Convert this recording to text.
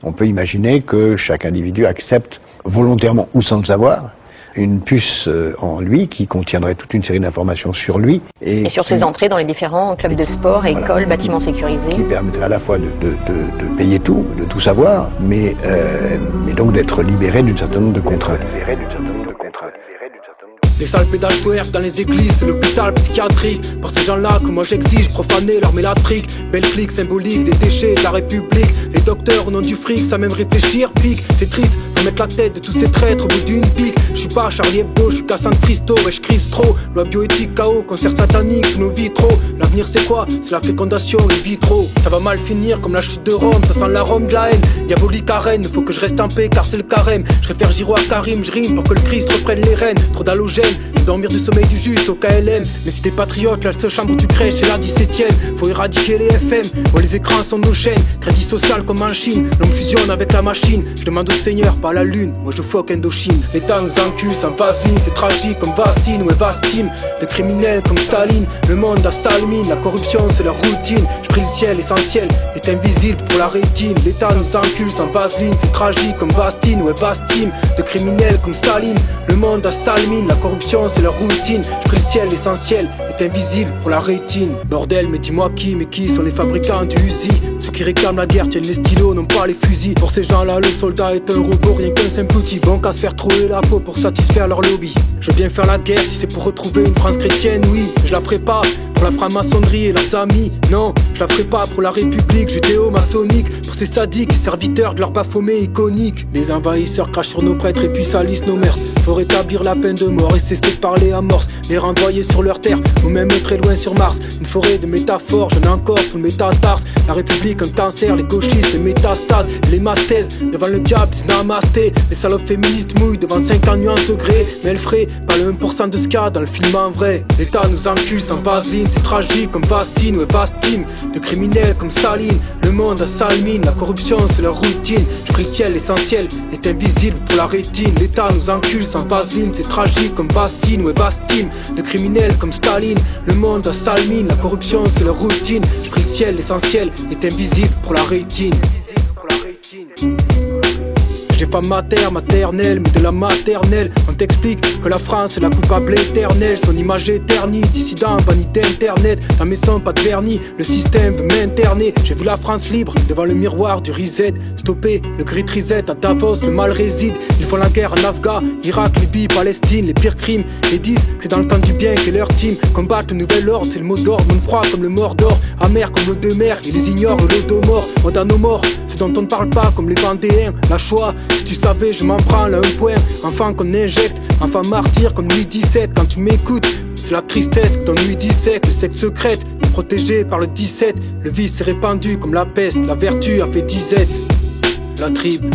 On peut imaginer que chaque individu accepte volontairement ou sans le savoir une puce en lui qui contiendrait toute une série d'informations sur lui. Et sur ses entrées dans les différents clubs de sport, écoles, bâtiments sécurisés. Qui permettrait à la fois de payer tout, de tout savoir, mais donc d'être libéré d'un certain nombre de contraintes. Les sales pédales twerk dans les églises, c'est l'hôpital psychiatrique. Pour ces gens-là que moi j'exige, profaner leur mélatrique. Belle clique symbolique des déchets de la République. Les docteurs au nom du fric, ça même réfléchir pique. C'est triste, faut mettre la tête de tous ces traîtres au bout d'une pique. Je suis pas Charlie Hebdo, je suis Cassandre Fristo, ouais je crise trop. Loi bioéthique, chaos, concert satanique sous nos vitraux. L'avenir c'est quoi? C'est la fécondation in vitro. Ça va mal finir comme la chute de Rome, ça sent l'arôme de la haine. Diabolique arène, faut que je reste en paix car c'est le carême. Je réfère Giro à Karim, je rime pour que le Christ reprenne les rênes. Trop d'halogènes, de dormir du sommeil du juste au KLM. Mais si t'es patriote, la seule chambre où tu crèches c'est la 17ème. Faut éradiquer les FM, ouais les écrans sont nos chaînes. Crédit social comme en Chine, l'homme fusionne avec la machine. Je demande au Seigneur, pas la lune, moi je fuck Indochine. L'État nous encule sans vaseline, c'est tragique comme Vastine, ouais Vastine. Le criminel comme Staline, le monde a sale mine. La corruption c'est leur routine, je prie le ciel, l'essentiel est invisible pour la rétine. L'État nous encule sans vaseline, c'est tragique comme Vastine, ouais Vastine. De criminels comme Staline, le monde a sale mine. La corruption c'est leur routine, je prie le ciel, l'essentiel est invisible pour la rétine. Bordel, mais dis-moi mais qui sont les fabricants du Uzi? Ceux qui réclament la guerre tiennent les stylos, non pas les fusils. Pour ces gens-là, le soldat est un robot, rien qu'un simple outil. Bon qu'à se faire trouver la peau pour satisfaire leur lobby. Je veux bien faire la guerre si c'est pour retrouver une France chrétienne, oui. Je la ferai pas pour la franc-maçonnerie et leurs amis. Non, je la ferai pas pour la République judéo-maçonnique. Pour ces sadiques, serviteurs de leur Baphomet iconique. Les envahisseurs crachent sur nos prêtres et puis salissent nos mœurs. Faut rétablir la peine de mort et cesser de parler à morse. Les renvoyer sur leur terre ou même très loin sur Mars. Une forêt de métaphores, j'en ai encore sous le métatarse. La République un cancer, les gauchistes, les métastases. Les masthèses devant le diable disent namasté. Les salopes féministes mouillent devant 50 nuances degrés. Mais elles feraient pas le 1% de ce qu'il y a dans le film en vrai. L'État nous encule sans vaseline, c'est tragique comme Vastine, ouais Vastine. De criminels comme Staline, le monde a sale mine. La corruption c'est leur routine, je prie le ciel, l'essentiel est invisible pour la rétine. L'État nous encule sans vaseline, c'est tragique comme Vastine, ouais Vastine. De criminels comme Staline, le monde a sale mine. La corruption c'est leur routine, je prie le ciel, l'essentiel est invisible pour la rétine. J'ai femme maternelle, mais de la maternelle. On t'explique que la France est la coupable éternelle. Son image éternise, dissident, vanité internet. La maison, pas de vernis, le système veut m'interner. J'ai vu la France libre devant le miroir du reset. Stopper le grid reset à Davos, le mal réside. Ils font la guerre en Afghan, Irak, Libye, Palestine. Les pires crimes, et disent que c'est dans le camp du bien qu'est leur team. Combattre le nouvel ordre, c'est le mot d'ordre. Non froid comme le Mordor, amer comme l'eau de mer. Ils les ignorent, l'odomore, mode à nos morts. Ce dont on ne parle pas comme les Vendéens. La Shoah, si tu savais, je m'en prends à un point. Enfant qu'on injecte, enfant martyr comme Louis XVII. Quand tu m'écoutes, c'est la tristesse que ton Louis dissèque. Le sexe secret, protégé par le 17. Le vice s'est répandu comme la peste. La vertu a fait disette. La tribu.